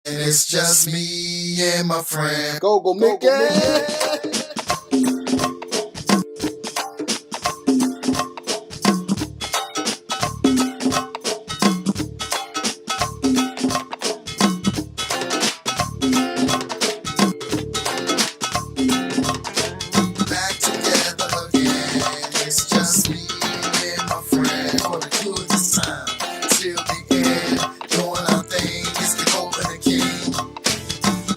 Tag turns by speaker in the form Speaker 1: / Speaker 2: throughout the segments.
Speaker 1: And it's just me and my friend.
Speaker 2: Go make it.
Speaker 1: Back together again. It's just me and my friend for the goodest time till the end. Doing our thing, it's the goal and the king.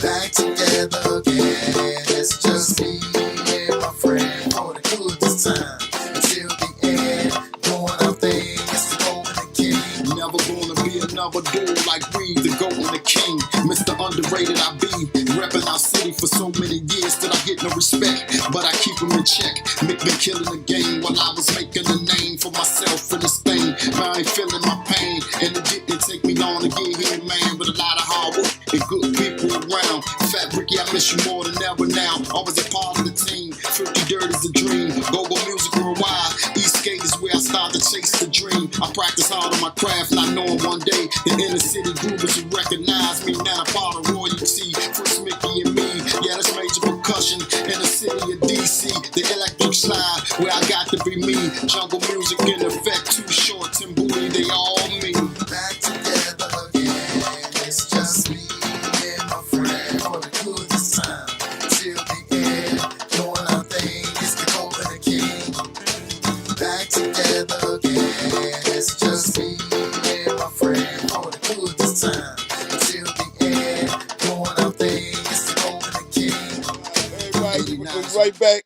Speaker 1: Back together again. It's just me and my friend for the goodest time until the end. Doing our thing, it's the goal and the king.
Speaker 2: Never gonna be another dude like we, the GOAT and the king. Mr. Underrated I be, reppin' our city for so many years that I get no respect, but I keep them in check. Mick been killing the game while I was making a name for myself in this thing. Now I ain't feeling my pain, and it didn't take me long to get here, man, with a lot of hard work and good people around. Fat Ricky, I miss you more than ever now. Always a part of the team, 50 Dirt is a dream. Go-Go Music worldwide, Eastgate is where I start to chase the dream. I practice hard on my craft, not knowing one day the inner city groovers will recognize me. Now a part of royalty, Chris, Mickey, and me. Yeah, that's major percussion in the city of DC. The electric slide, where I got to be me. Jungle music in effect, Too Short and Booty, they all me.
Speaker 1: Back together again. It's just me and my friend for the goodest time till the end. Doing our thing, it's the goal and the king. Back together again. It's just me and my friend for the goodest time until the end. Doing our thing, it's the goal and the king.
Speaker 3: Everybody, we're right back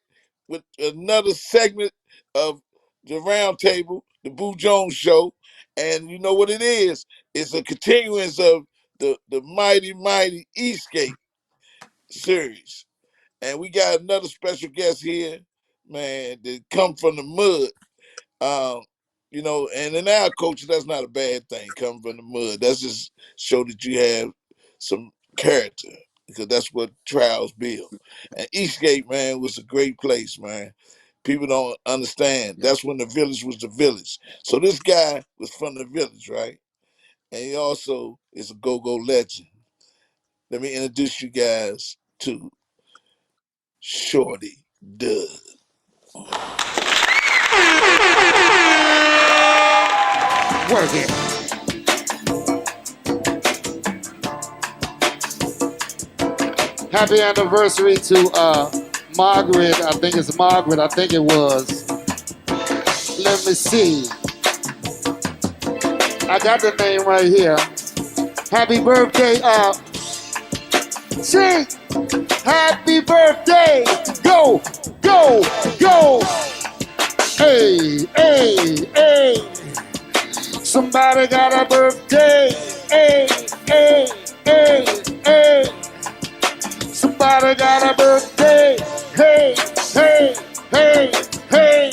Speaker 3: with another segment of the Roundtable, the Boo Jones Show, and you know what it is? It's a continuance of the mighty Eastgate series, and we got another special guest here, man, that come from the mud. Um, you know, and in our culture, that's not a bad thing. Coming from the mud, that's just show that you have some character, because that's what trials build. And Eastgate, man, was a great place, man. People don't understand. That's when the village was the village. So this guy was from the village, right? And he also is a go-go legend. Let me introduce you guys to Shorty Doug.
Speaker 4: Work it. Happy anniversary to Margaret. I think it's Margaret. I think it was. Let me see. I got the name right here. Happy birthday, sing. Happy birthday. Go, go, go. Hey, hey, hey. Somebody got a birthday. Hey, hey, hey, hey. Somebody got a birthday. Hey, hey, hey, hey.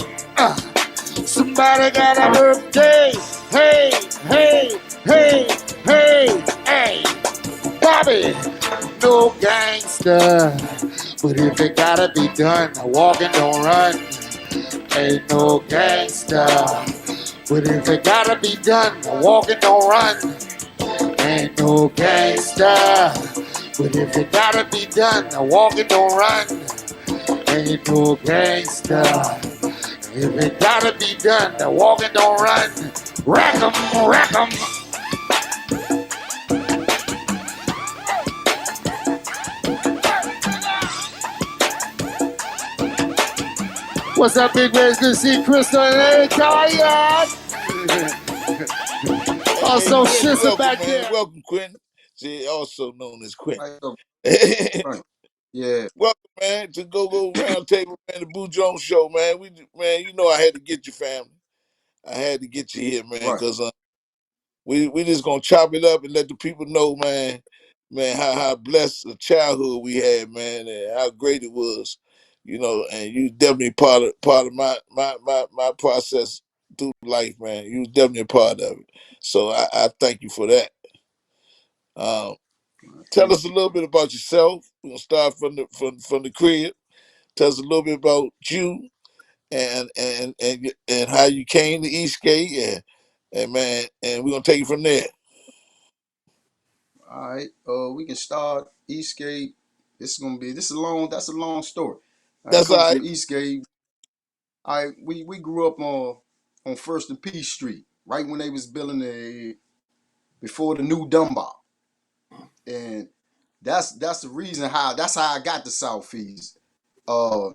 Speaker 4: Somebody got a birthday. Hey, hey, hey, hey, hey. Bobby, no gangster, but if it gotta be done, walking don't run. Ain't no gangster, but if it gotta be done, walking don't run. Ain't no gangster, but if it gotta be done, walking don't run. Ain't no gangster, if it gotta be done, walking don't run. Rack 'em, rack 'em. What's up, big ways? Good to see Crystal and Tired. Also, Shizza back
Speaker 3: man.
Speaker 4: there.
Speaker 3: Welcome, Quentin. See, also known as Quentin.
Speaker 2: Yeah.
Speaker 3: Welcome, man, to Go-Go Roundtable, man, the Boo Jones Show, man. Man, you know I had to get your family. I had to get you here, man, because we just gonna chop it up and let the people know, man, how blessed a childhood we had, man, and how great it was, you know. And you definitely part of my process through life, man. You was definitely a part of it. So I thank you for that. Tell us a little bit about yourself. We're gonna start from the crib. Tell us a little bit about you and how you came to Eastgate and man, and we're gonna take it from there.
Speaker 2: All right. We can start Eastgate. This is a long. That's a long story. When it
Speaker 3: That's all
Speaker 2: comes
Speaker 3: right.
Speaker 2: from Eastgate, we grew up on First and Peace Street, right when they was building before the new Dunbar, and that's the reason how I got to Southeast. Uh,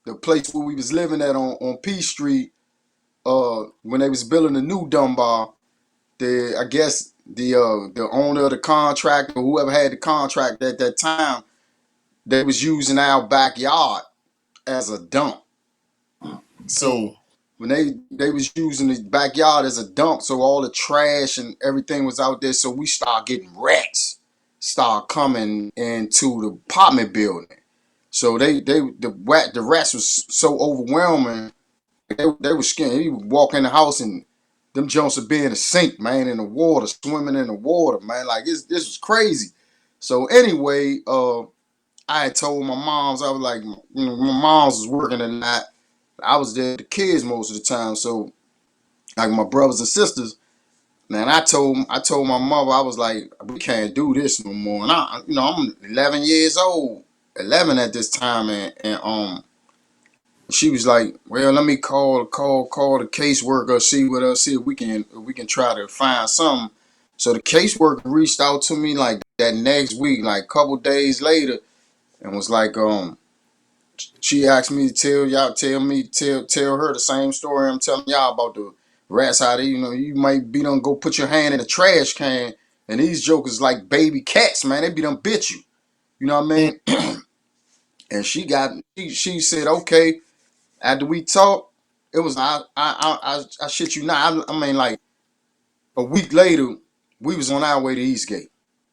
Speaker 2: the place where we was living at on Peace Street. When they was building the new Dunbar, I guess the owner of the contract or whoever had the contract at that time, they was using our backyard as a dump.
Speaker 3: Mm.
Speaker 2: So when they was using the backyard as a dump, so all the trash and everything was out there. So we start getting rats start coming into the apartment building. So the rats was so overwhelming. They were scared. You would walk in the house and them Jones would be in the sink, man, in the water, swimming in the water, man. Like this was crazy. So anyway, I had told my moms, I was like, my moms was working a lot. I was there with the kids most of the time. So like my brothers and sisters, man, I told my mother, I was like, we can't do this no more. And I'm 11 years old, 11 at this time, and she was like, well, let me call the caseworker, see if we can try to find something. So the caseworker reached out to me like that next week, like a couple days later, and was like, she asked me to tell her the same story I'm telling y'all about the rats, how they, you might be done go put your hand in a trash can, and these jokers like baby cats, man, they be done bit you. You know what I
Speaker 3: Mm.
Speaker 2: mean? And she said, okay. After we talked, it was I shit you not. I mean, like a week later, we was on our way to Eastgate.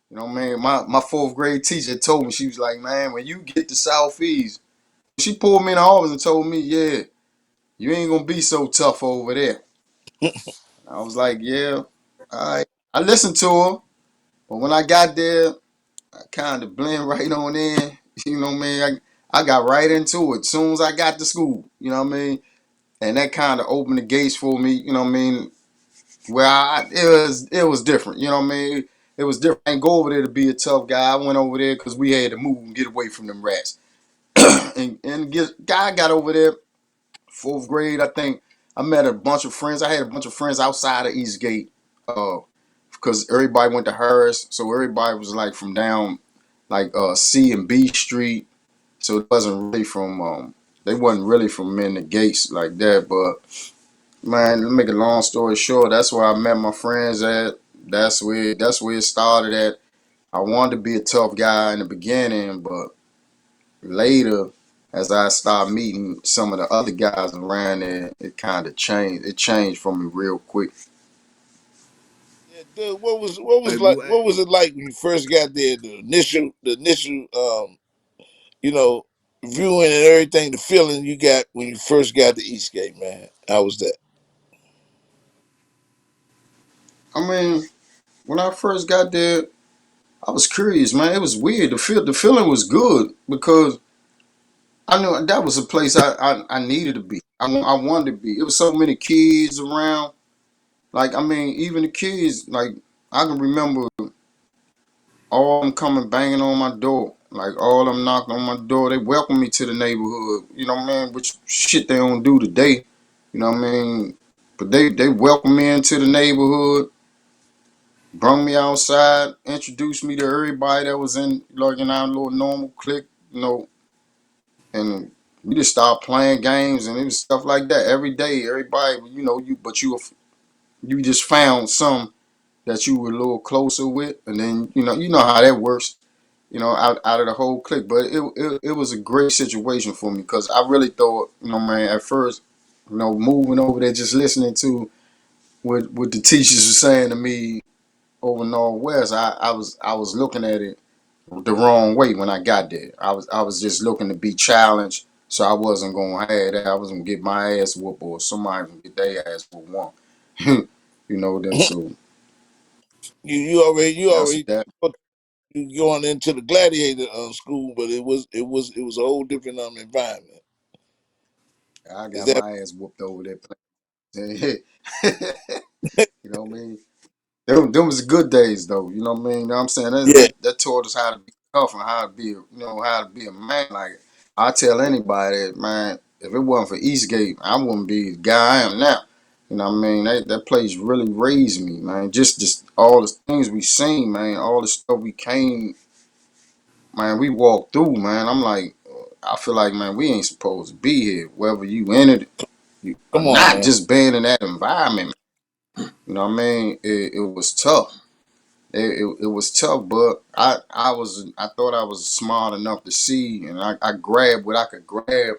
Speaker 2: You know what I mean? My fourth grade teacher told me, she was like, man, when you get to Southeast, she pulled me in the office and told me, yeah, you ain't gonna be so tough over there. I was like, yeah, all right. I listened to her, but when I got there, I kind of blend right on in. You know what I mean? I got right into it as soon as I got to school. You know what I mean? And that kind of opened the gates for me. You know what I mean? Where it was different. You know what I mean? It was different. I didn't go over there to be a tough guy. I went over there because we had to move and get away from them rats. Guy got over there, fourth grade, I think. I met a bunch of friends. I had a bunch of friends outside of Eastgate, because everybody went to Harris, so everybody was like from down like C and B Street. So it wasn't really from they wasn't really from in the gates like that. But man, to make a long story short, that's where I met my friends at. That's where it started at. I wanted to be a tough guy in the beginning, but later, as I started meeting some of the other guys around there, it kind of changed. It changed for me real quick.
Speaker 3: Yeah, dude,
Speaker 4: Hey, boy,
Speaker 3: what was it like when you first got there? The initial you know, viewing and everything, the feeling you got when you first got to Eastgate, man. How was that?
Speaker 2: I mean, when I first got there, I was curious, man. It was weird. The feeling was good because I knew that was a place I needed to be. I wanted to be. It was so many kids around. Like, I mean, even the kids, like, I can remember all them coming banging on my door. Like, all them knocking on my door. They welcome me to the neighborhood. You know what I mean? Which shit they don't do today. You know what I mean? But they welcomed me into the neighborhood, brung me outside, introduced me to everybody that was in our little normal clique, and we just started playing games and it was stuff like that every day. Everybody, you just found some that you were a little closer with, and then you know how that works. Out of the whole clique. But it was a great situation for me because I really thought, man, at first, moving over there, just listening to what the teachers were saying to me over Northwest, I was looking at it the wrong way when I got there. I was just looking to be challenged, so I wasn't gonna have that. I was gonna get my ass whooped or somebody gonna get their ass whooped one. Then so that's
Speaker 3: You already
Speaker 2: that.
Speaker 3: thought you going into the gladiator school, but it was a whole different environment.
Speaker 2: I
Speaker 3: Is
Speaker 2: got
Speaker 3: that
Speaker 2: my ass whooped over there playing. You know what I mean? them was the good days though. You know what I mean? You know what I'm saying?
Speaker 3: Yeah,
Speaker 2: That taught us how to be tough and how to be, how to be a man. Like I tell anybody, that, man, if it wasn't for Eastgate, I wouldn't be the guy I am now. You know what I mean? That place really raised me, man. Just all the things we seen, man. All the stuff we came, man. We walked through, man. I'm like, I feel like, man, we ain't supposed to be here. Whether you entered, you or
Speaker 3: come on,
Speaker 2: not,
Speaker 3: man.
Speaker 2: just being in that environment. You know what I mean? It was tough. It was tough, but I thought I was smart enough to see, and I grabbed what I could grab,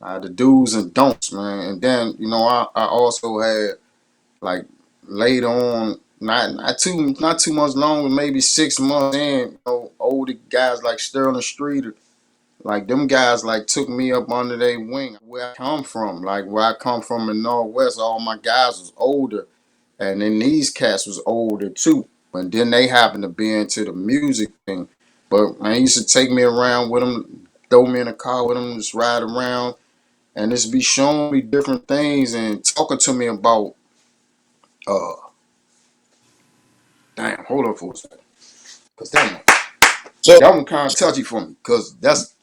Speaker 2: the do's and don'ts, man. And then I also had like later on, not too much longer, maybe 6 months in, older guys like Sterling Streeter, like them guys like took me up under their wing. Where I come from, like where I come from in Northwest, all my guys was older. And then these cats was older too. But then they happened to be into the music thing. But man, he used to take me around with him, throw me in a car with him, just ride around, and just be showing me different things and talking to me about uh damn, hold up for a second. Cause
Speaker 3: So,
Speaker 2: that one kinda touchy for me. Cause that's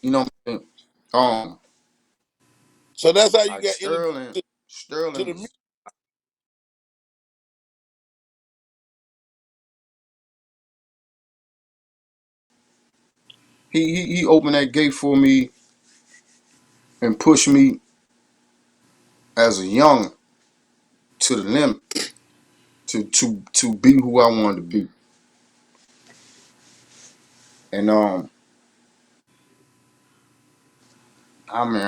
Speaker 3: so that's how you
Speaker 2: like
Speaker 3: got introduced to
Speaker 2: Sterling
Speaker 3: the music.
Speaker 2: he opened that gate for me and pushed me as a young to the limit to be who I wanted to be. And I mean,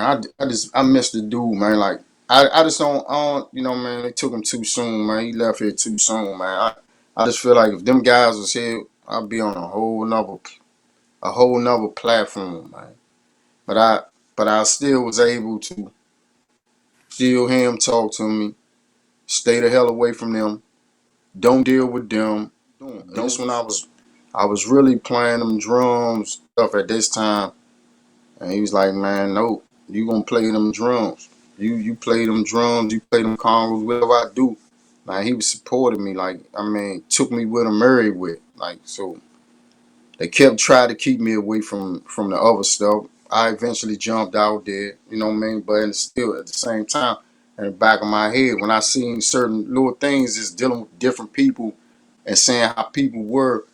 Speaker 2: I miss the dude, man. Like I just don't, man. They took him too soon, man. He left here too soon, man. I just feel like if them guys was here, I'd be on a whole nother platform, man. But I still was able to still hear him talk to me, stay the hell away from them, don't deal with them. And this when I was really playing them drums stuff at this time. And he was like, man, no, you gonna play them drums. You play them drums, you play them congas, whatever I do. Like he was supporting me, like I mean, took me with him everywhere. Like so they kept trying to keep me away from the other stuff. I eventually jumped out there, you know what I mean? But still at the same time, in the back of my head, when I seen certain little things just dealing with different people and saying how people were,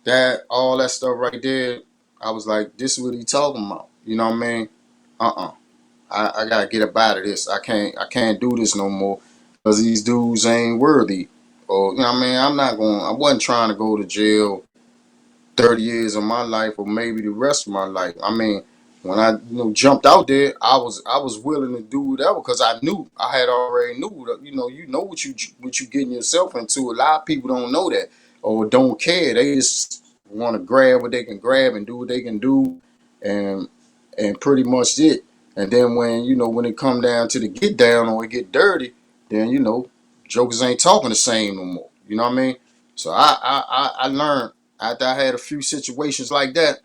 Speaker 2: that all that stuff right there, I was like, this is what he talking about. You know what I mean? I gotta get up out of this. I can't do this no more because these dudes ain't worthy. Or you know what I mean? I wasn't trying to go to jail 30 years of my life or maybe the rest of my life. I mean, when I jumped out there, I was willing to do whatever because I had already knew that you know what you getting yourself into. A lot of people don't know that or don't care. They just want to grab what they can grab and do what they can do, and pretty much it. And then when it come down to the get down or it get dirty, then jokers ain't talking the same no more. You know what I mean? So I learned after I had a few situations like that.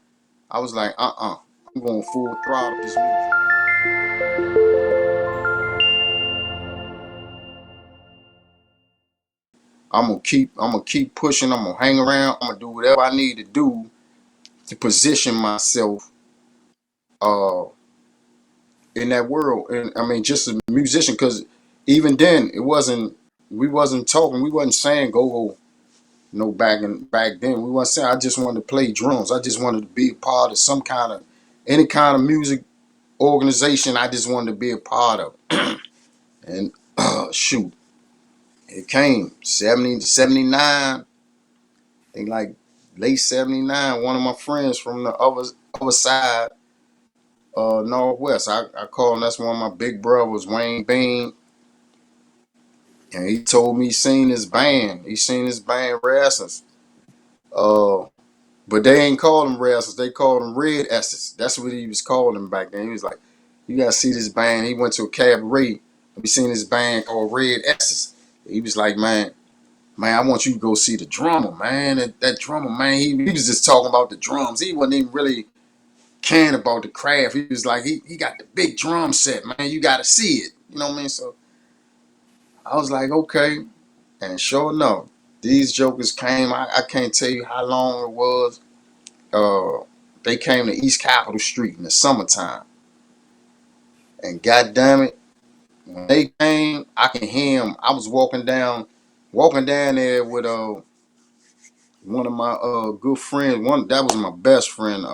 Speaker 2: I was like, I'm going full throttle this music. I'm gonna keep pushing. I'm gonna hang around. I'm gonna do whatever I need to do to position myself uh in that world. And I mean, just a musician, because even then we wasn't talking. We wasn't saying go go. Back then we wasn't saying. I just wanted to play drums. I just wanted to be a part of any kind of music organization. I just wanted to be a part of. And shoot, it came 70 79. I think like late 79. One of my friends from the other side, Northwest, I call him, that's one of my big brothers, Wayne Bean. And he told me he seen his band. He seen his band Rasmus. Uh, but they ain't called him Rasmus. They called him Red S's. That's what he was calling them back then. He was like, you gotta see this band. He went to a cabaret. We seen this band called Red S's. He was like, man, I want you to go see the drummer, man. That drummer, man, he was just talking about the drums. He wasn't even really caring about the craft. He was like, he got the big drum set, man. You got to see it. You know what I mean? So I was like, okay. And sure enough, These jokers came. I can't tell you how long it was. They came to East Capitol Street in the summertime, and goddamn it, when they came, I can hear them. I was walking down there with one of my good friends. One that was my best friend,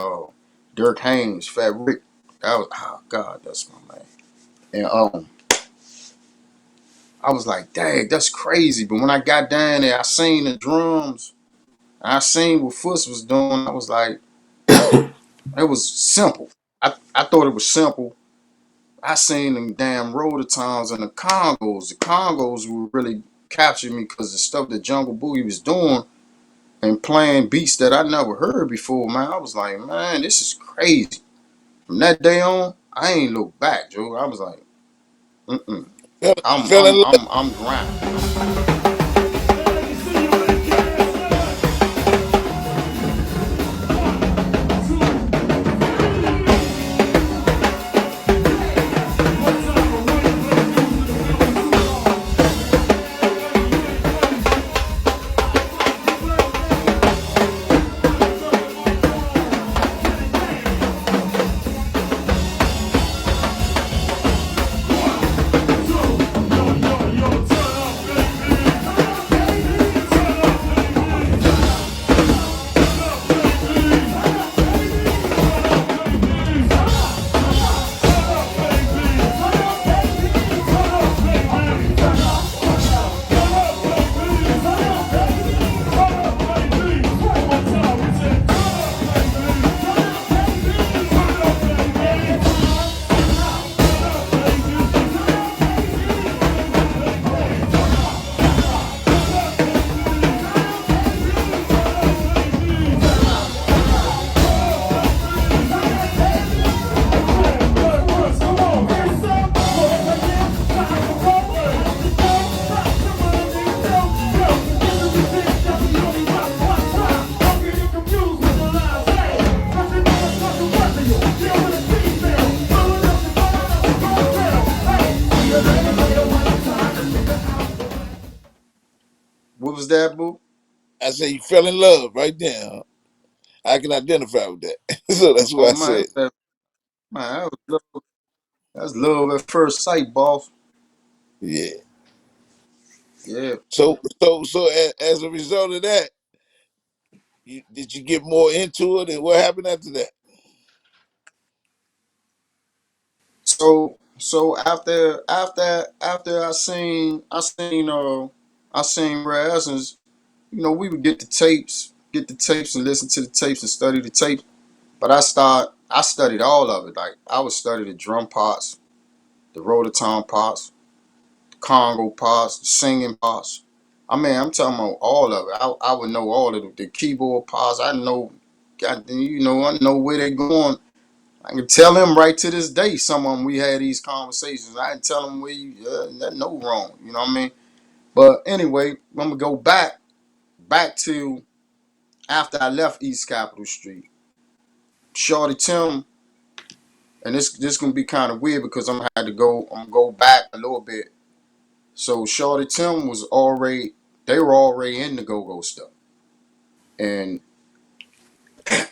Speaker 2: Dirk Haynes, Fat Rick. That was oh god, that's my man. And I was like, dang, that's crazy. But when I got down there, I seen the drums. I seen what Fuss was doing. I was like, it was simple. I thought it was simple. I seen them damn rototoms and the congos. The congos would really capture me because the stuff that Jungle Boogie was doing and playing beats that I never heard before, man. I was like, man, this is crazy. From that day on, I ain't looked back, Joe. I was like, mm-mm. I'm
Speaker 3: Fell in
Speaker 2: I'm
Speaker 3: love.
Speaker 2: I'm I'm grinding. What was that, boo?
Speaker 3: I said you fell in love right there. Huh? I can identify with that. So that's
Speaker 2: Oh
Speaker 3: what I
Speaker 2: man,
Speaker 3: said.
Speaker 2: man, that's love at first sight, boss.
Speaker 3: Yeah.
Speaker 2: Yeah.
Speaker 3: So as a result of that, did you get more into it, and what happened after that?
Speaker 2: So after I seen Rare Essence, we would get the tapes and listen to the tapes and study the tapes. But I studied all of it. Like I would study the drum parts, the rototom parts, the Congo parts, the singing parts. I mean, I'm talking about all of it. I would know all of the keyboard parts. I know, I know where they're going. I can tell them right to this day. Some of them we had these conversations. I can tell them where that no wrong. You know what I mean? But anyway, I'm gonna go back to after I left East Capitol Street. Shorty Tim, and this gonna be kind of weird because I'm gonna go back a little bit. So Shorty Tim they were already in the go-go stuff, and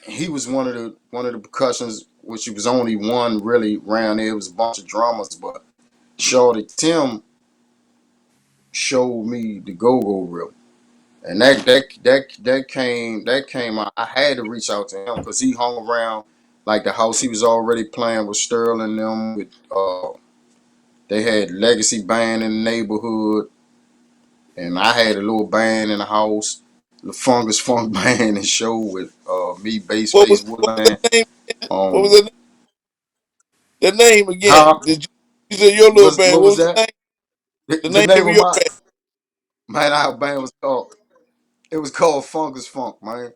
Speaker 2: he was one of the percussions, which was only one really around there. It was a bunch of drummers, but Shorty Tim showed me the go-go reel, and that came out. I had to reach out to him because he hung around like the house he was already playing with Sterling and them. With they had Legacy Band in the neighborhood, and I had a little band in the house, the Fungus Funk Band and show with me,
Speaker 3: What
Speaker 2: Bassface
Speaker 3: was
Speaker 2: Woodland.
Speaker 3: the name? What was
Speaker 2: Um,
Speaker 3: the name again?
Speaker 2: how
Speaker 3: You said your little
Speaker 2: was
Speaker 3: band?
Speaker 2: what
Speaker 3: What
Speaker 2: was
Speaker 3: was the
Speaker 2: that?
Speaker 3: name? The
Speaker 2: The
Speaker 3: name
Speaker 2: name
Speaker 3: of
Speaker 2: of
Speaker 3: your
Speaker 2: my
Speaker 3: band?
Speaker 2: man, our band was called. It was called Fungus Funk, man.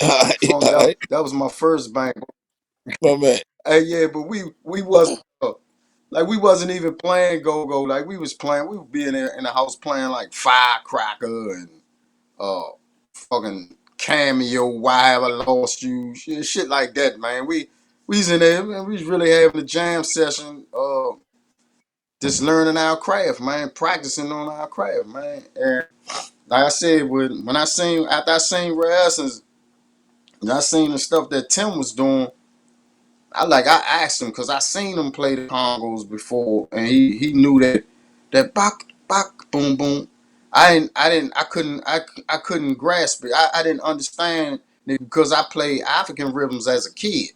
Speaker 3: All right,
Speaker 2: Funk.
Speaker 3: all right,
Speaker 2: That was my first band.
Speaker 3: my man.
Speaker 2: Hey, yeah, but we wasn't like we wasn't even playing go go. Like we was playing, we would be in there in the house playing like Firecracker and uh fucking Cameo, Why Have I Lost You, shit like that, man. We was in there, man. We was really having a jam session, just learning our craft, man, practicing on our craft, man. like I said, when I seen after I seen Rare Essence, and I seen the stuff that Tim was doing, I asked him because I seen him play the congos before, and he knew that bak bak boom boom. I couldn't grasp it. I didn't understand it because I played African rhythms as a kid.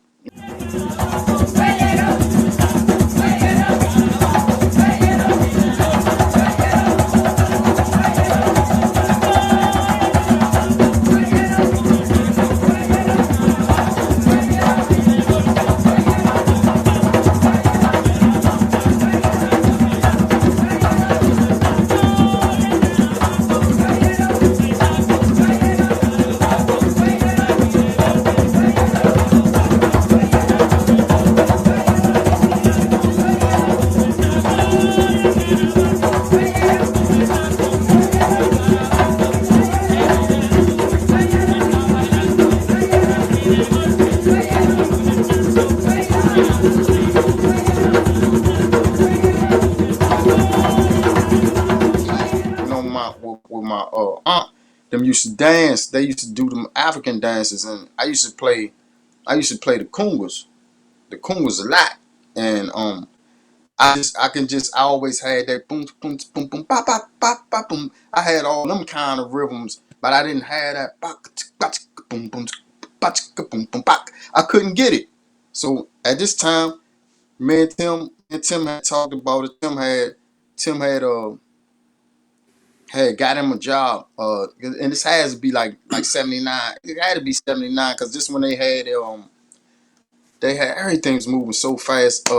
Speaker 2: You know, with my aunt, them used to dance. They used to do them African dances, and I used to play. I used to play the congas a lot, and I always had that boom boom boom boom bop bop bop bop boom. I had all them kind of rhythms, but I didn't have that boom boom boom boom bop. I couldn't get it. So at this time, me and Tim had talked about it. Tim had got him a job. And this has to be like 79. It had to be 79 because this when they had everything's moving so fast.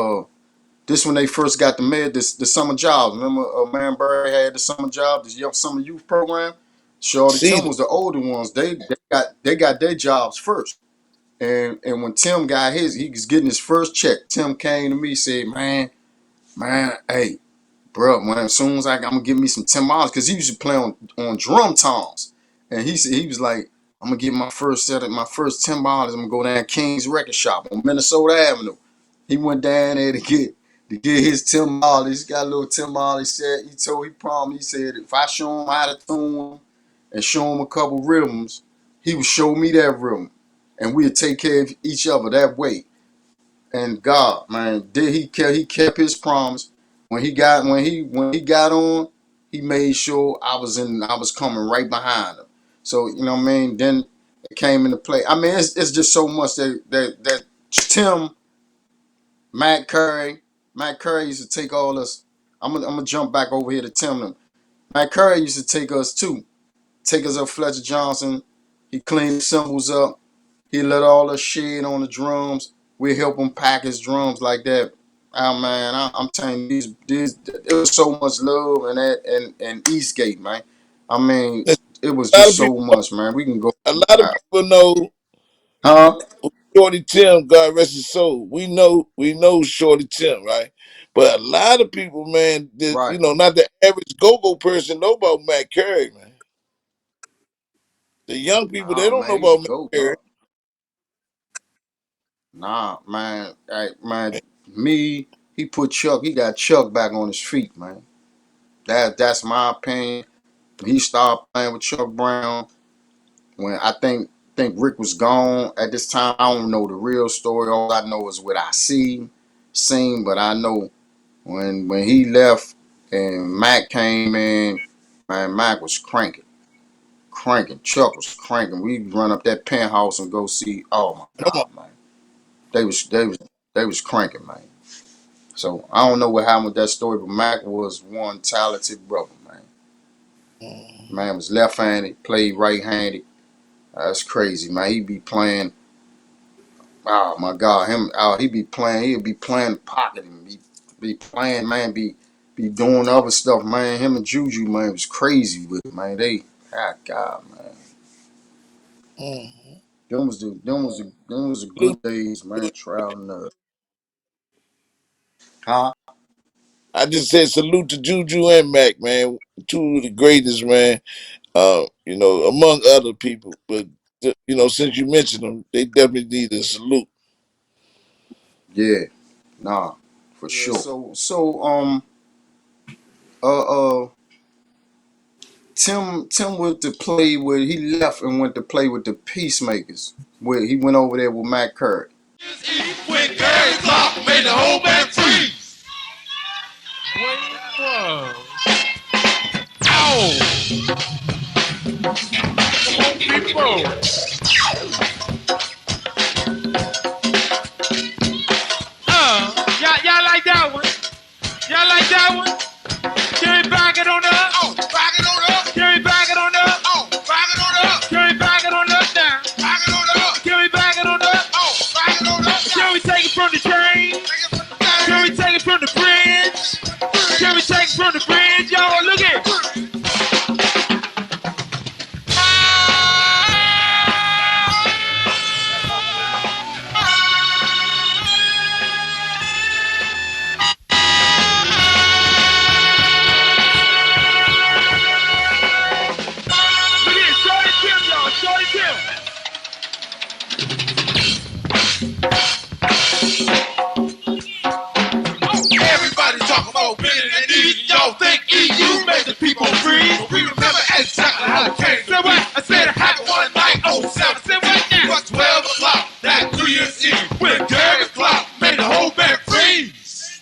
Speaker 2: This when they first got the summer jobs. Remember, Man Bird had the summer job, this young summer youth program. Shorty
Speaker 3: See,
Speaker 2: Tim was the older ones. They got their jobs first. And when Tim got his, he was getting his first check. Tim came to me, said, man, hey, bro, when as soon as I'm gonna give me some $10 because he used to play on drum toms, and he was like, I'm gonna get my first $10. I'm gonna go down King's Record Shop on Minnesota Avenue. He went down there to get his $10. He got a little $10. He promised. He said if I show him how to tune and show him a couple rhythms, he would show me that rhythm, and we'd take care of each other that way. And God, man, he kept his promise. When he got on, he made sure I was coming right behind him. So, you know what I mean? Then it came into play. I mean, it's just so much that Tim, Matt Curry, Matt Curry used to take all us. I'm gonna jump back over here to Tim. Matt Curry used to take us too. Take us up Fletcher Johnson. He cleaned the cymbals up. He let all the shit on the drums. We help him pack his drums like that. Oh man, I'm telling you, these there was so much love in that and Eastgate, man. I mean,
Speaker 3: a
Speaker 2: it was
Speaker 3: lot
Speaker 2: just
Speaker 3: of
Speaker 2: so
Speaker 3: people,
Speaker 2: much, man. We can go,
Speaker 3: a lot of people know
Speaker 2: huh?
Speaker 3: Shorty Tim. God rest his soul. We know Shorty Tim, right? But a lot of people, man,
Speaker 2: Right.
Speaker 3: not the average go-go person know about Matt Curry, man. The young people, they
Speaker 2: Nah,
Speaker 3: don't
Speaker 2: man,
Speaker 3: know
Speaker 2: he used
Speaker 3: about
Speaker 2: to
Speaker 3: Matt
Speaker 2: go,
Speaker 3: Curry.
Speaker 2: dog. Nah, man, man, me, he got Chuck back on his feet, man. That's my opinion. He started playing with Chuck Brown when I think Rick was gone at this time. I don't know the real story. All I know is what I seen. But I know when he left and Mac came in, man, Mac was cranking. Chuck was cranking. We'd run up that penthouse and go see. Oh my
Speaker 3: Come on.
Speaker 2: God, man, they was cranking, man. So I don't know what happened with that story, but Mac was one talented brother, man. Man was left-handed, played right-handed. That's crazy, man. He be playing. Oh my God, him. Oh, he be playing. He'd be playing pocket and be playing, man. Be doing other stuff, man. Him and Juju, man, was crazy with it, man. God, man.
Speaker 3: Mm.
Speaker 2: Them was the
Speaker 3: Salute-
Speaker 2: good days, man. Traveling huh?
Speaker 3: I just said salute to Juju and Mac, man. Two of the greatest, man. Among other people. But since you mentioned them, they definitely need a salute.
Speaker 2: Yeah, nah, for sure. So, uh, uh, Tim went to play with. He left and went to play with the Peacemakers. Where he went over there with Matt Curry.
Speaker 1: When Gary Clark made the whole band freeze.
Speaker 5: Whoa. Ow! Come on, people. Y'all like that one? Y'all like that one? Can we back it on up?
Speaker 1: Oh, back it on up.
Speaker 5: Can we back it on up?
Speaker 1: Oh, back it on up.
Speaker 5: Can we back it on up now?
Speaker 1: Back it on up.
Speaker 5: Can we back it on up?
Speaker 1: Oh, back it on up.
Speaker 5: Can we take it from the train? Can we take it from the bridge? Can we take it from the bridge? Y'all look at it.
Speaker 1: Everybody talk about Benny and Easy. Y'all think EU made the people free? We remember exactly how it came.
Speaker 5: Say what? I said it happened
Speaker 1: One night, 07.
Speaker 5: Say what now?
Speaker 1: It was 12 o'clock that New Year's Eve when Gary Clark made the whole band freeze.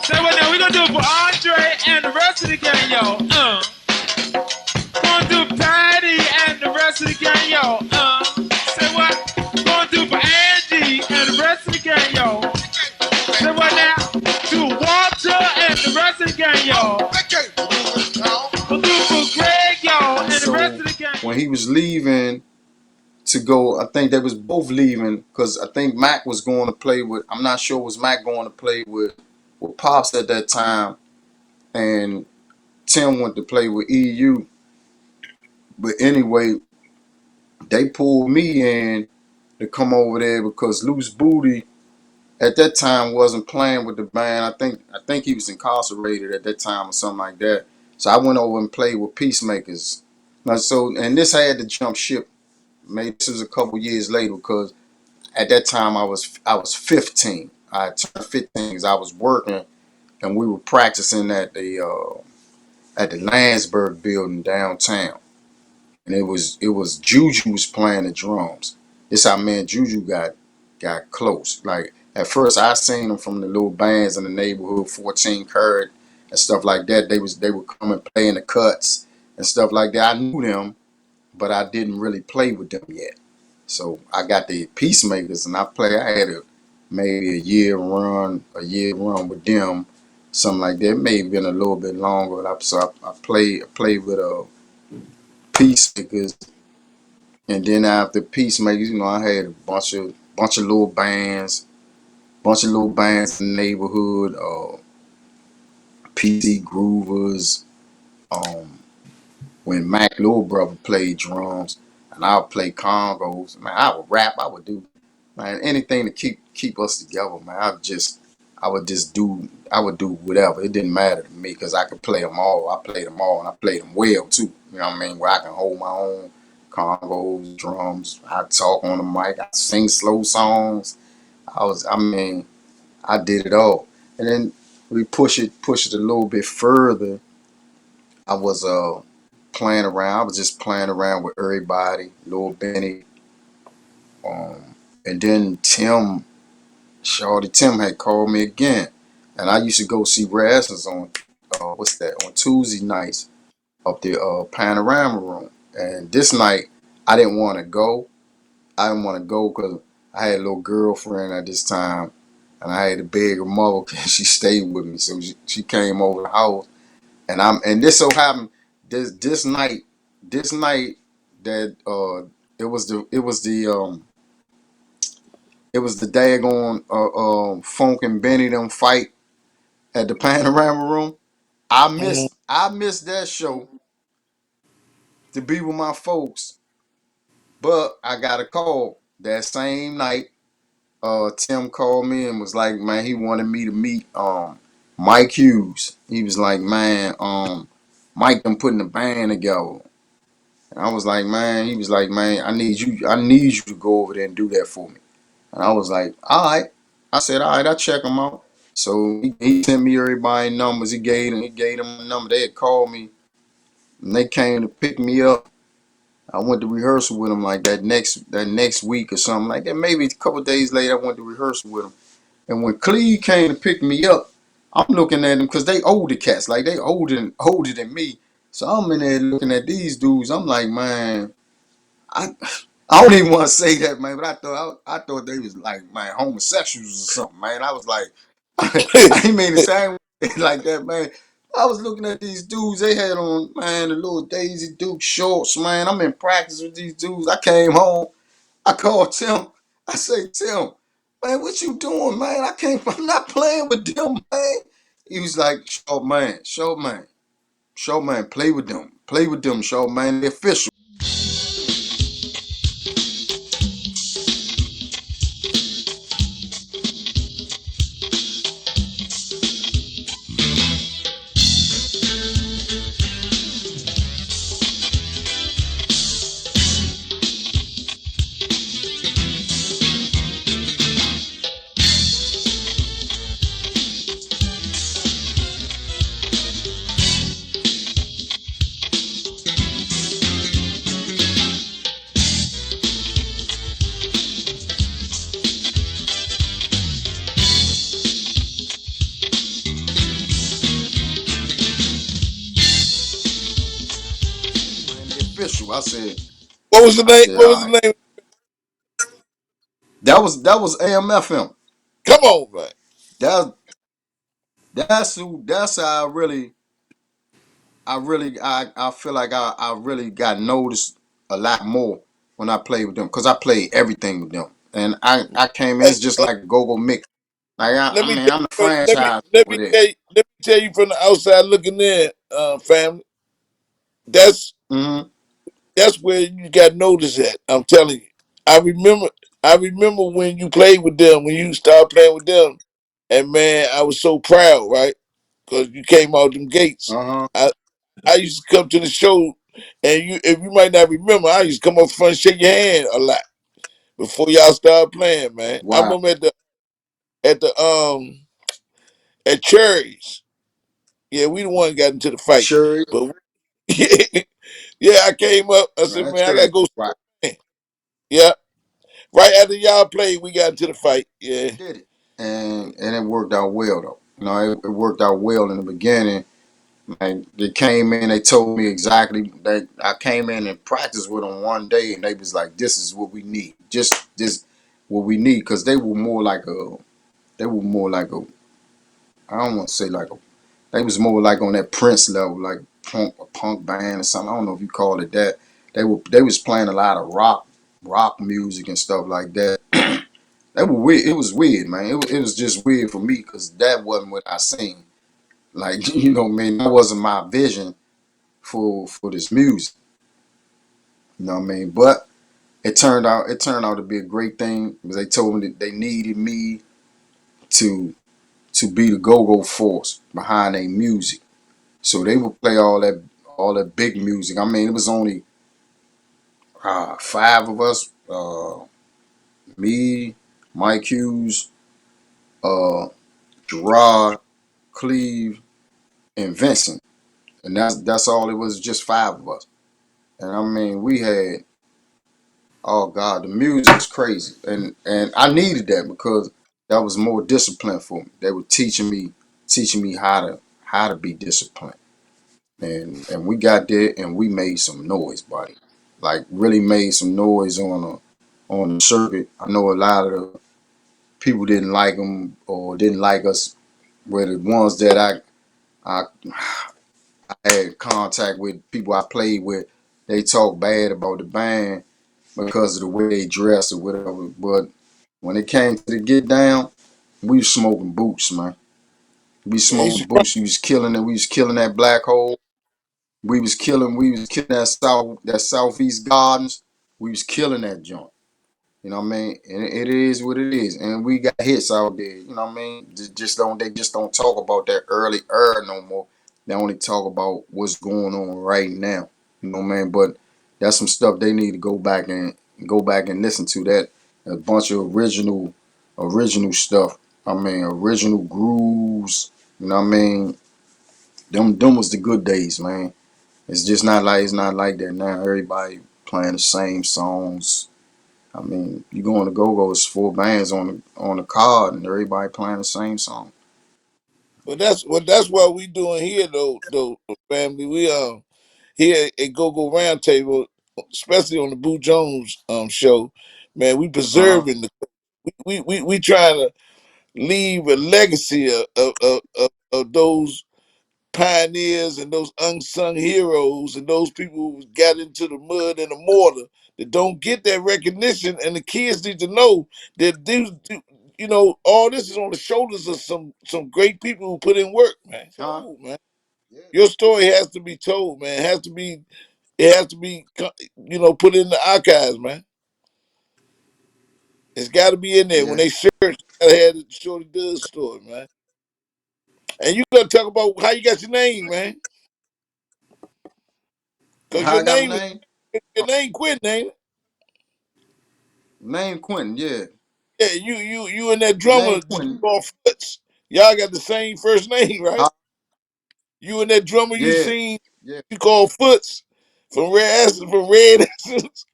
Speaker 5: Say what now? We gonna do it for Andre and the rest of the gang, yo. Gonna do Patty and the rest of the gang, yo. Say what? Gonna do for Angie and the rest of the gang, yo. Say what now? Do Walter and the rest of the gang, yo. Gonna do for Greg, yo, and the rest of the gang.
Speaker 2: When he was leaving to go, I think they was both leaving because I think Mac was going to play with. I'm not sure was Mac going to play with Pops at that time, and Tim went to play with EU. But anyway, they pulled me in to come over there because Loose Booty at that time wasn't playing with the band. I think he was incarcerated at that time or something like that. So I went over and played with Peacemakers. Now, and this had to jump ship. Maybe this was a couple years later because at that time I was 15. I turned 15 because I was working and we were practicing at the Landsberg building downtown. And it was Juju was playing the drums. This how me and Juju got close. Like at first I seen them from the little bands in the neighborhood, 14 Carat and stuff like that. They would come and play in the cuts and stuff like that. I knew them, but I didn't really play with them yet. So I got the Peacemakers and I had maybe a year run with them, something like that. It may have been a little bit longer. So I played with Peacemakers, and then after Peacemakers, I had a bunch of little bands, in the neighborhood. PC Groovers. When Mac little brother played drums, and I would play congos. Man, I would rap. I would do anything to keep us together. Man, I would do whatever. It didn't matter to me because I could play them all. I played them all, and I played them well too. You know what I mean? Where I can hold my own congos, drums. I talk on the mic. I sing slow songs. I did it all. And then we push it a little bit further. I was playing around. I was just playing around with everybody, Lil Benny, and then Shorty Tim had called me again, and I used to go see rehearsals on on Tuesday nights up the Panorama Room. And this night I didn't want to go. I didn't want to go because I had a little girlfriend at this time, and I had to beg her mother because she stayed with me. So she came over the house, and this so happened this night that it was the daggone Funk and Benny them fight at the Panorama Room. I missed that show to be with my folks, but I got a call that same night. Tim called me and was like, man, he wanted me to meet Mike Hughes. He was like, man, Mike them putting the band together. And I was like, man, he was like, man, I need you to go over there and do that for me. And I was like, all right. I said, all right, I'll check him out. So he sent me everybody's numbers. He gave them a number. They had called me and they came to pick me up. I went to rehearsal with them like that next week or something like that. Maybe a couple of days later, I went to rehearsal with them. And when Cleve came to pick me up, I'm looking at them because they older cats, like they older than me. So I'm in there looking at these dudes. I'm like, man, I I don't even want to say that, man, but I thought they was like, man, homosexuals or something, man. I was like, I ain't mean to sound like that, man. I was looking at these dudes. They had on, man, the little Daisy Duke shorts, man. I'm in practice with these dudes. I came home. I called Tim. I say, Tim, man, what you doing, man? I'm not playing with them, man. He was like, show man, play with them, show man, they official. Man, they official.
Speaker 3: What was the
Speaker 2: I
Speaker 3: name?
Speaker 2: said,
Speaker 3: What
Speaker 2: all
Speaker 3: was
Speaker 2: right.
Speaker 3: the name?
Speaker 2: That was AMFM.
Speaker 3: Come on, man.
Speaker 2: That that's how I feel like I really got noticed a lot more when I played with them because I played everything with them. And I came in,
Speaker 3: Hey,
Speaker 2: it's just like a go-go mix. Like
Speaker 3: let
Speaker 2: I
Speaker 3: me
Speaker 2: mean,
Speaker 3: tell
Speaker 2: I'm the
Speaker 3: you from,
Speaker 2: franchise
Speaker 3: let
Speaker 2: over
Speaker 3: me
Speaker 2: there.
Speaker 3: tell you, let me tell you from the outside looking in, family. That's
Speaker 2: Mm-hmm.
Speaker 3: that's where you got noticed at. I'm telling you. I remember I remember when you played with them, when you started playing with them, and man, I was so proud, right? Because you came out them gates.
Speaker 2: Uh-huh.
Speaker 3: I used to come to the show, and you, if you might not remember, I used to come up front and shake your hand a lot before y'all started playing, man. I
Speaker 2: Wow.
Speaker 3: remember at the at Cherries. Yeah, we the one got into the fight,
Speaker 2: Sure.
Speaker 3: but yeah, I came up. I said,
Speaker 2: Man,
Speaker 3: man, I
Speaker 2: sure.
Speaker 3: gotta go.
Speaker 2: Right.
Speaker 3: Yeah, right after y'all played, we got into the fight. Yeah,
Speaker 2: Did it. And it worked out well though. It worked out well in the beginning. Man, they came in, they told me exactly that I came in and practiced with them one day and they was like, this is what we need. Just this what we need. Cause they were more like a I don't want to say like a they was more like on that Prince level, like a punk band or something. I don't know if you call it that. They was playing a lot of rock music and stuff like that. That was weird. It was weird, man. It was just weird for me because that wasn't what I seen. Like what I mean, that wasn't my vision for this music. You know what I mean? But it turned out to be a great thing because they told me that they needed me to be the go-go force behind their music. So they would play all that big music. I mean, it was only five of us. Me, Mike Hughes, uh, Gerard, Cleve, and Vincent. And that's all it was, just five of us. And I mean, we had, oh God, the music was crazy. And I needed that because that was more discipline for me. They were teaching me how to be disciplined. And we got there and we made some noise, buddy. Like really made some noise on the circuit. I know a lot of the people didn't like them or didn't like us. Were the ones that I had contact with, people I played with, they talk bad about the band because of the way they dress or whatever. But when it came to the get down, we was smoking boots, man. We
Speaker 3: man, you
Speaker 2: smoking
Speaker 3: should come.
Speaker 2: boots. We was killing it. We was killing that black hole. We was killing that southeast gardens. We was killing that joint. You know what I mean? And it is what it is. And we got hits out there. You know what I mean? They just don't talk about that early no more. They only talk about what's going on right now. You know what I mean? But that's some stuff they need to go back and listen to. That a bunch of original stuff. I mean, original grooves. You know what I mean? Them was the good days, man. It's not like that now. Everybody playing the same songs. I mean, you go on the go-go, it's 4 bands on the card, and everybody playing the same song.
Speaker 3: But that's what we doing here though, family. We here at Go-Go Roundtable, especially on the Boo Jones show, man, we
Speaker 2: Uh huh.
Speaker 3: preserving we trying to leave a legacy of those pioneers and those unsung heroes and those people who got into the mud and the mortar that don't get that recognition, and the kids need to know that these, you know, all this is on the shoulders of some great people who put in work, man.
Speaker 2: Huh?
Speaker 3: Ooh, man.
Speaker 2: Yeah.
Speaker 3: Your story has to be told, man. It has to be, you know, put in the archives, man. It's got to be in there when
Speaker 2: Yeah.
Speaker 3: they search. Gotta have the Shorty Does story, man. And you gotta talk about how you got your name, man. Cause
Speaker 2: How I got my name?
Speaker 3: your name Quentin, ain't it?
Speaker 2: Name Quentin. Yeah.
Speaker 3: Yeah, you and that
Speaker 2: Name
Speaker 3: drummer
Speaker 2: Quentin.
Speaker 3: called Foots. Y'all got the same first name, right?
Speaker 2: Huh?
Speaker 3: You and that drummer you
Speaker 2: Yeah.
Speaker 3: seen
Speaker 2: Yeah.
Speaker 3: you called Foots from Red Essence.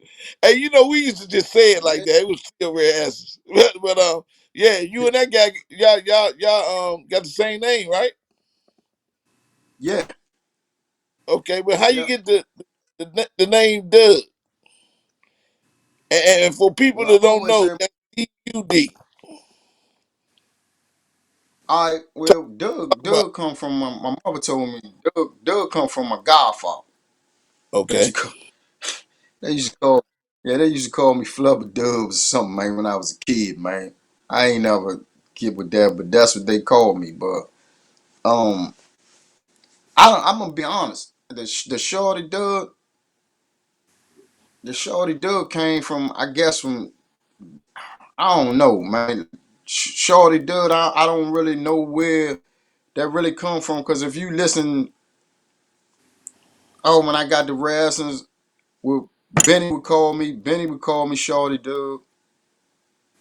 Speaker 3: Hey, you know we used to just say it like
Speaker 2: Yeah.
Speaker 3: that. It was still Red Essence. But yeah, you and that guy y'all got the same name, right?
Speaker 2: Yeah.
Speaker 3: Okay, but how you
Speaker 2: Yeah.
Speaker 3: get the name Doug? And for people
Speaker 2: Well,
Speaker 3: that
Speaker 2: I
Speaker 3: don't
Speaker 2: always
Speaker 3: know,
Speaker 2: say,
Speaker 3: that's DUD.
Speaker 2: all right.
Speaker 3: Talk
Speaker 2: Well,
Speaker 3: about
Speaker 2: Doug come from my mother told me. Doug come from my godfather. They
Speaker 3: okay.
Speaker 2: used to call, they used to call, yeah, they used to call me Flubber Dubs or something, man, when I was a kid, man. I ain't never get with that, but that's what they called me. But um, I'm gonna be honest. The Shorty Doug came from, I guess, from I don't know, man. Shorty Doug, I don't really know where that really come from. Cause if you listen, oh, when I got the razzins, well, Benny would call me Shorty Doug.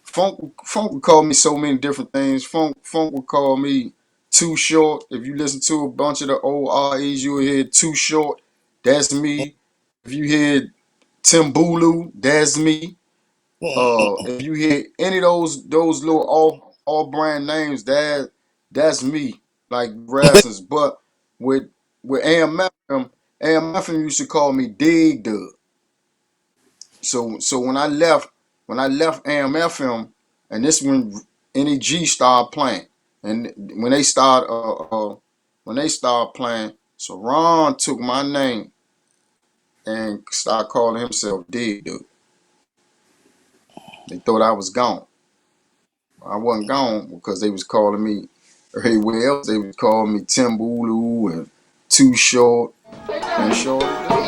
Speaker 2: Funk would call me so many different things. Funk would call me Too Short. If you listen to a bunch of the old REs, you will hear Too Short. That's me. If you hear Timbulu, that's me. If you hear any of those little all brand names, that's me. Like Rassens. But with AMFM used to call me Dig Dug. So when I left AMFM, and this when NEG started playing, and when they started playing, so Ron took my name and started calling himself Dig Dug. They thought I was gone. I wasn't gone because they was calling me everywhere else. They was calling me Timbulu and Too Short and Shorty Dub.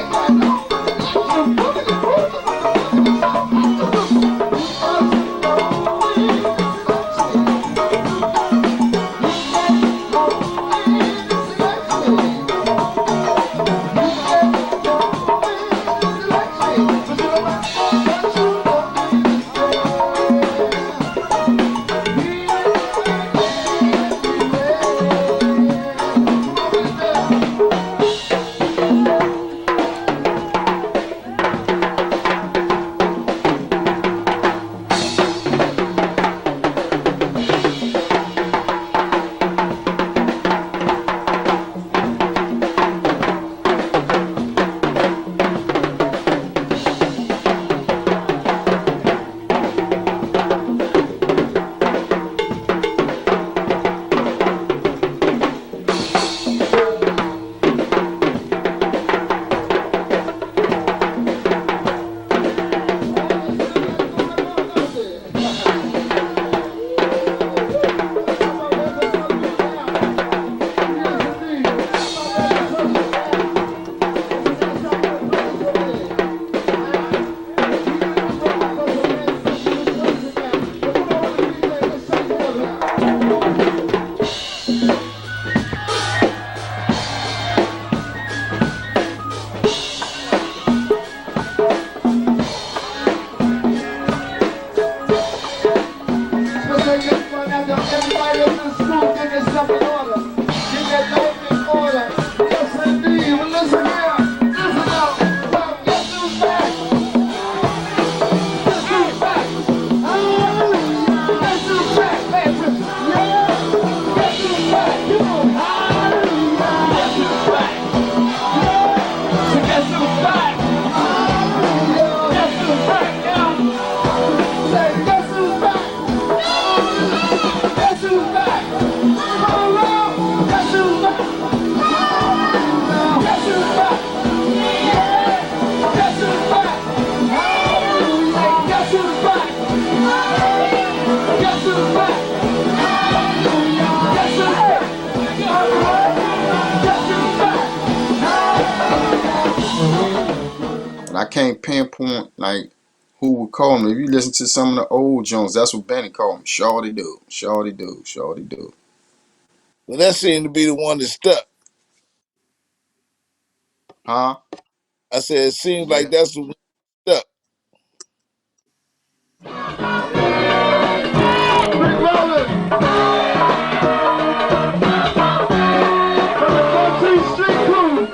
Speaker 2: can't pinpoint like who would call me. If you listen to some of the old Jones, that's what Benny called me. Shorty do, shorty do, shorty do.
Speaker 3: Well, that seemed to be the one that stuck.
Speaker 2: Huh?
Speaker 3: I said it seems
Speaker 2: Yeah.
Speaker 3: like that's the one that stuck.
Speaker 4: Big Rollins from the 14th Street Crew.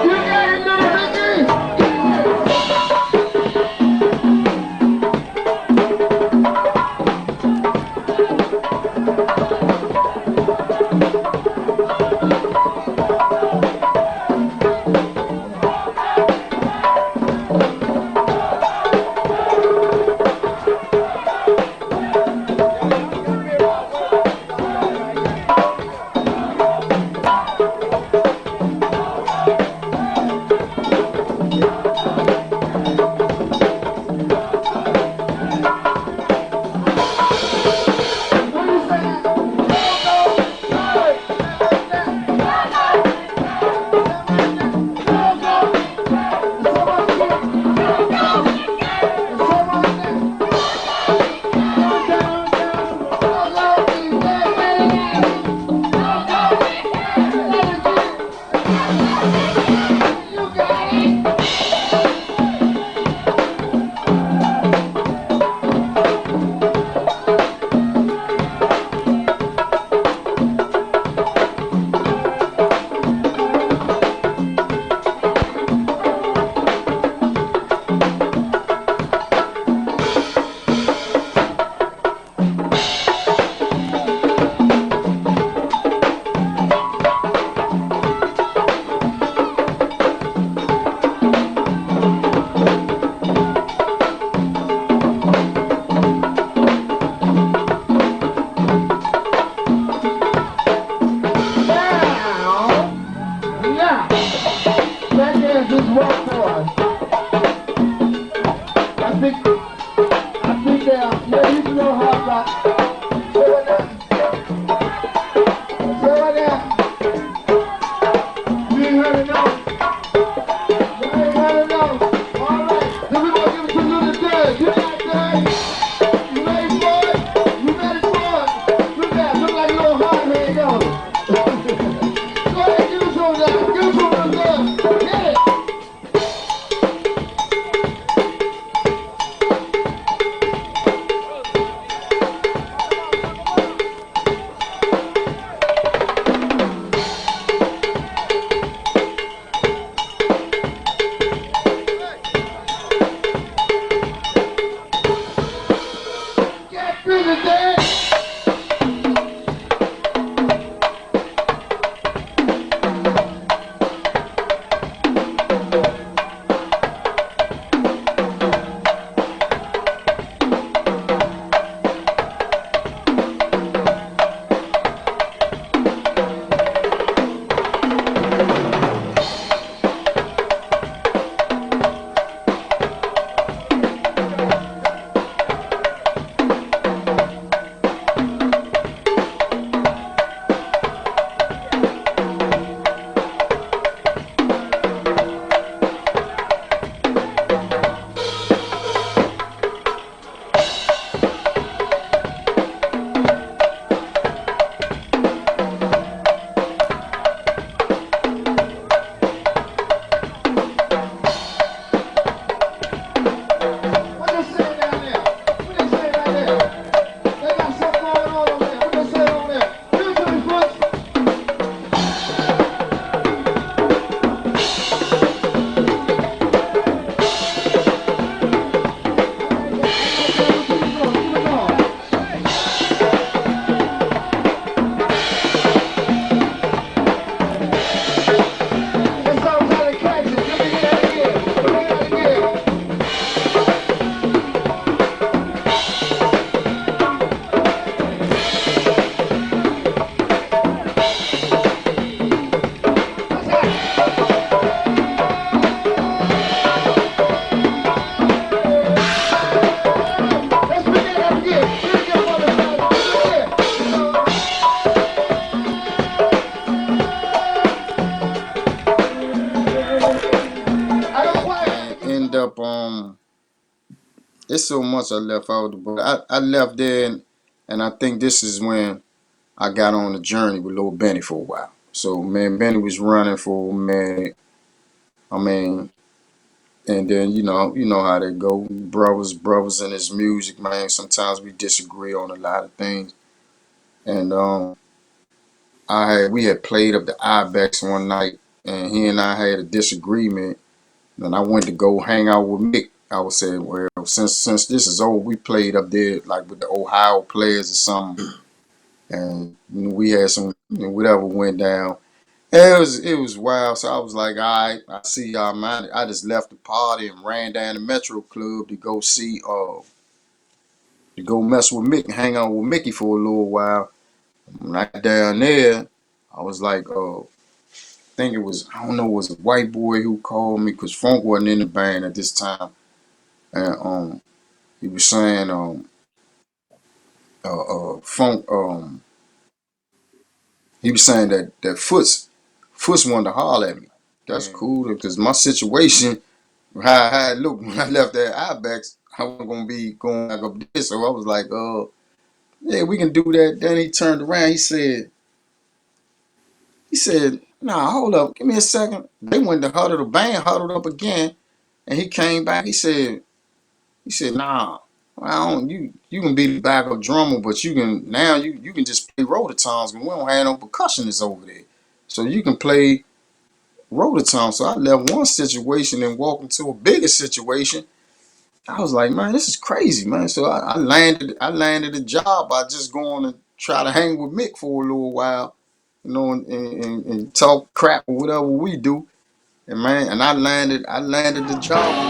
Speaker 4: You got it, little Ricky.
Speaker 2: up it's so much I left out, but I left there, and I think this is when I got on the journey with Lil Benny for a while. So man, Benny was running for man. I mean, and then you know how they go, brothers in his music, man. Sometimes we disagree on a lot of things, and we had played up the Ibex one night, and he and I had a disagreement. And I went to go hang out with Mick. I was saying, well, since this is old, we played up there like with the Ohio players or something, and we had some whatever went down. And it was wild. So I was like, all right, I see y'all, man. I just left the party and ran down to Metro Club to go see to go mess with Mick and hang out with Mickey for a little while. When I got down there, I was like, think it was, I don't know, it was a white boy who called me because Funk wasn't in the band at this time, and he was saying Funk he was saying that Foots wanted to holler at me. That's cool because my situation, how it looked when I left that Ibex, I wasn't gonna be going back up there, so I was like, yeah, we can do that. Then he turned around, he said, nah, hold up, give me a second. They went to huddle, the band huddled up again, and he came back. He said, nah, I don't, you can be the backup drummer, but you can just play rototoms, and we don't have no percussionists over there. So you can play rototom. So I left one situation and walked into a bigger situation. I was like, man, this is crazy, man. So I landed a job by just going to try to hang with Mick for a little while, and talk crap or whatever we do. And man, and I landed the job.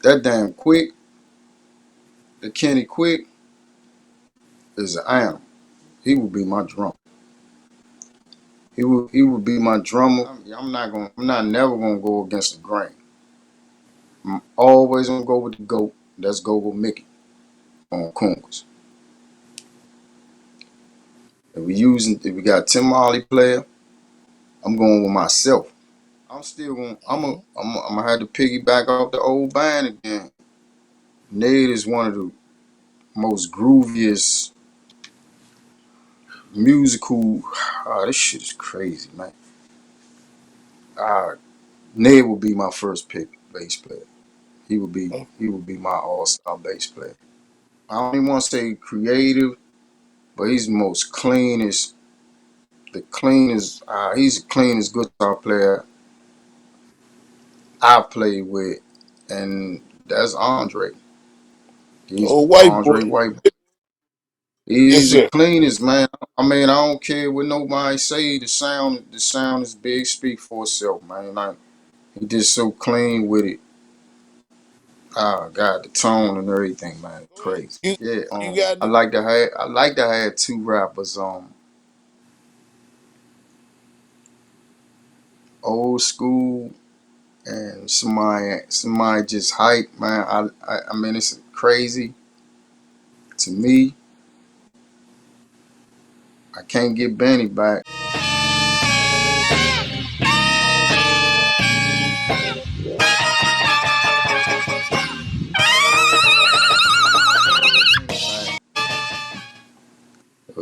Speaker 2: That damn Quick, the Kenny Quick, is an animal. He would be my drummer. He would be my drummer. I'm not never gonna go against the grain. I'm always gonna go with the GOAT. That's Gogo Mickey on congas. If we got Tim Molly player, I'm going with myself. I'm still going. I'm gonna have to piggyback off the old band again. Nate is one of the most grooviest musical. This shit is crazy, man. Uh, Nate would be my first pick bass player. He would be my all-star bass player. I don't even want to say creative, but he's the most cleanest. The cleanest. He's the cleanest guitar player I played with, and that's Andre. He's
Speaker 3: Oh, white boy.
Speaker 2: Andre White.
Speaker 3: Yes,
Speaker 2: He's the
Speaker 3: sir.
Speaker 2: cleanest, man. I mean, I don't care what nobody say. The sound is big. Speak for itself, man. Like, he just so clean with it. God, the tone and everything, man, crazy.
Speaker 3: You
Speaker 2: Yeah.
Speaker 3: you got
Speaker 2: I like to have two rappers. old school and somebody just hype, man. I mean, it's crazy to me. I can't get Benny back.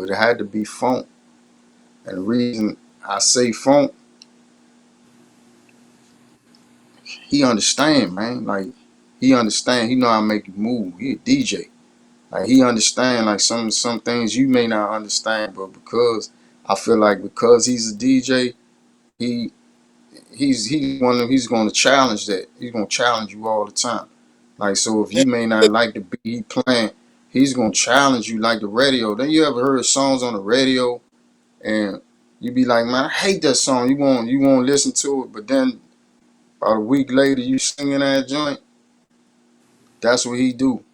Speaker 2: It had to be funk. And the reason I say funk, he understand, man. Like, he understand. He know how to make you move. He a DJ. Like, he understand, like, some things you may not understand, but because I feel like because he's a DJ, he he's one of them, he's gonna challenge that. He's gonna challenge you all the time. Like, so if you may not like the beat he playing, he's gonna challenge you like the radio. Then you ever heard songs on the radio and you be like, man, I hate that song. You won't listen to it, but then about a week later you singing that joint. That's what he do.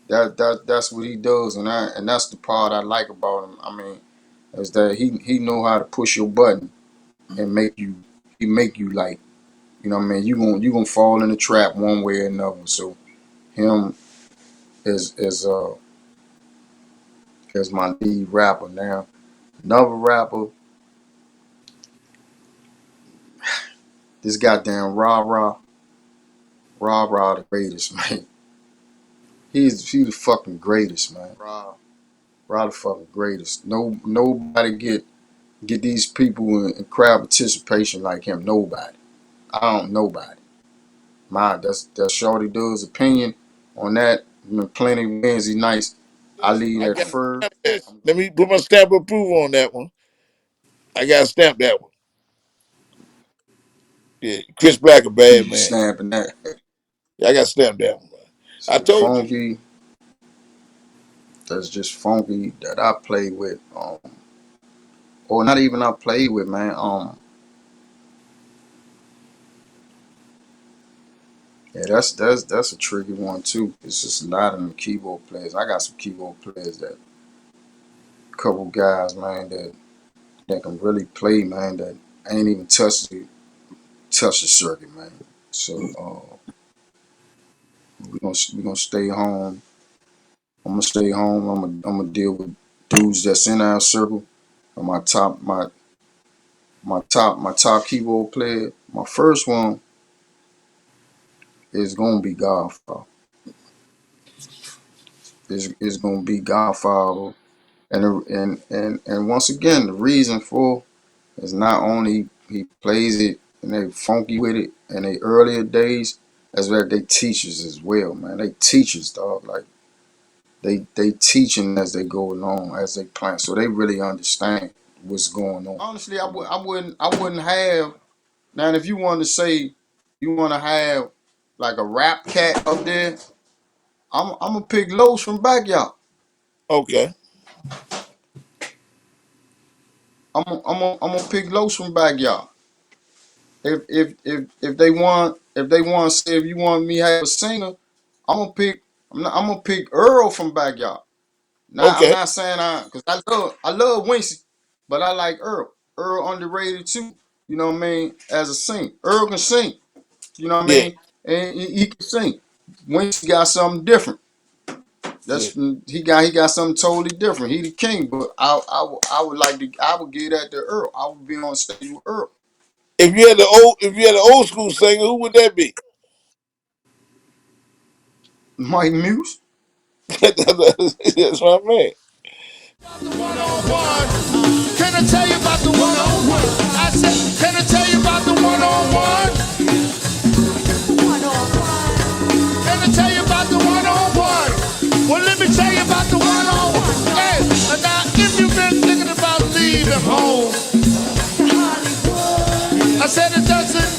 Speaker 2: That's what he does, and that's the part I like about him. I mean, is that he know how to push your button and make you like, you know what I mean, you gonna fall in the trap one way or another. So him is my lead rapper now. Another rapper, this goddamn Rah the greatest, man. He's the fucking greatest, man. Rah the fucking greatest. Nobody get these people in crowd participation like him. Nobody. I don't nobody. That's Shorty Does opinion on that. Been plenty Wednesday nights. I
Speaker 3: Listen,
Speaker 2: leave
Speaker 3: I
Speaker 2: that
Speaker 3: got
Speaker 2: first.
Speaker 3: this. Let me put my stamp of approval on that one. I got to stamp that one. Yeah, Chris Black a bad
Speaker 2: You
Speaker 3: man.
Speaker 2: snapping that.
Speaker 3: Yeah, I got to stamp that one. I
Speaker 2: So
Speaker 3: told you.
Speaker 2: funky. That's just funky that I play with. Or not even I play with, man. Yeah, that's a tricky one too. It's just a lot of them keyboard players. I got some keyboard players that couple guys, man, that can really play, man. That ain't even touch the circuit, man. So we gonna stay home. I'm gonna stay home. I'm gonna deal with dudes that's in our circle. And my top keyboard player. My first one is gonna be Godfather. Is gonna be Godfather. And once again, the reason for is not only he plays it and they funky with it in the earlier days, as well they teachers as well, man. They teachers, dog. Like they teaching as they go along, as they plan, so they really understand what's going on. Honestly, I wouldn't have now. If you want to say you want to have like a rap cat up there, I'm gonna pick Los from Backyard.
Speaker 3: Okay.
Speaker 2: I'm gonna pick Los from Backyard. If they want to say if you want me to have a singer, I'm gonna pick I'm gonna pick Earl from Backyard. Now I'm
Speaker 3: Okay.
Speaker 2: not saying because I love Wincy, but I like Earl. Earl underrated too. You know what I mean? As a singer, Earl can sing. You know what I
Speaker 3: Yeah.
Speaker 2: mean? And he can sing. Wincy got something different.
Speaker 3: Yeah.
Speaker 2: That's he got something totally different. He the king, but I would give that to Earl. I would be on stage with Earl.
Speaker 3: If you had an old school singer, who would that be?
Speaker 2: Mike Muse.
Speaker 3: That's what I mean.
Speaker 1: One-on-one. Can I tell you about the one-on-one? I said, can I tell you about the one-on-one? Can I tell you about the one-on-one? Well, let me tell you about the one-on-one. Hey, now if you've been thinking about leaving home, I said it doesn't